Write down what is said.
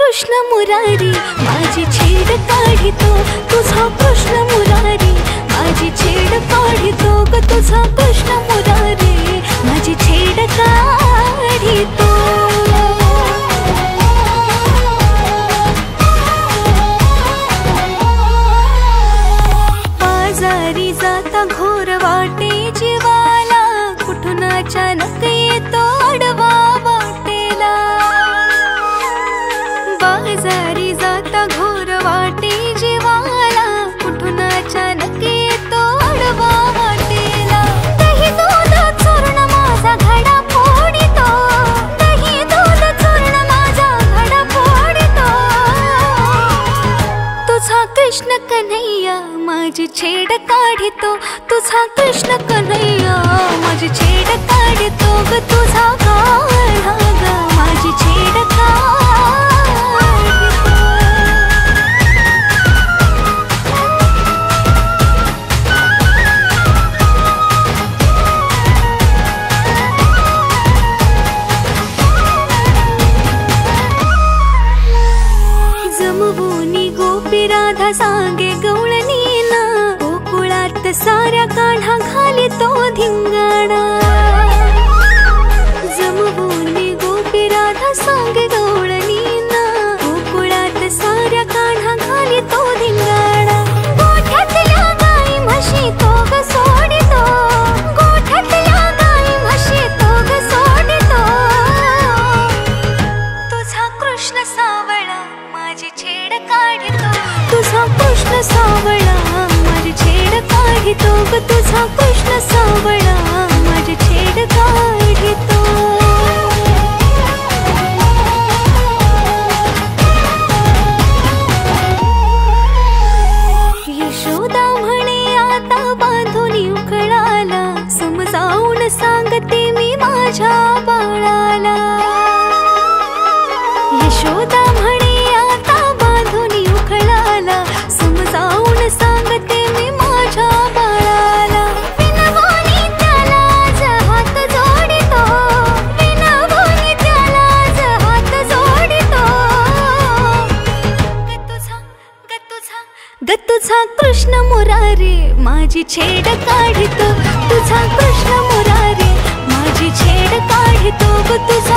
कृष्ण मुरारी माझी छेड काढितो, तुझा कृष्ण मुरारी माझी छेड काढितो ग, तुझा कृष्ण मुरारी माझी छेड काढितो। आजारी जाता घोर वाटे जीवाला, कुठून अचानक येतो अडवा वाटेला। बाजारी जाता घोर वाटे जीवाला, कुठून अचानक येतो अडवा वाटेला। दही दूध चूर्ण माझा घडा फोडितो, दही दूध चूर्ण माझा घडा फोडितो। तुझा कृष्ण कन्हैया माझी छेड काढितो, तुझा कृष्ण कन्हैया माझी छेड काढितो ग, तुझा काढा ग माझी छेड काढितो। जमवूनी गोपी राधा सांगे गवळणीना, गोकुळात साऱ्या काढा घालितो धिंगाणा। जमवूनी गोपी राधा सांगे गवळणीना, गोकुळात साऱ्या काढा घालितो धिंगाणा। गोठ्यातल्या गाई म्हशी तो ग सोडितो, गोठ्यातल्या गाई म्हशी तो ग सोडितो। तुझा कृष्ण सावळा माझी छेड काढितो, तुझा कृष्ण सावळा माझी छेड काढितो ग, तुझा कृष्ण सावळा माझी छेड काढितो। यशोदा म्हणे आता बांधून उखळाला, समजावून सांगते मी माझ्या बाळाला। यशोदा म्हणे आता बांधून उखळाला, समजावून सांगते मी माझ्या बाळाला। विनवणी त्याला आज हात जोडितो, विनवणी त्याला आज हात जोडितो। ग तुझा कृष्ण मुरारी माझी छेड काढितो, तुझा कृष्ण मुरारी माझी छेड काढितो ग, तुझा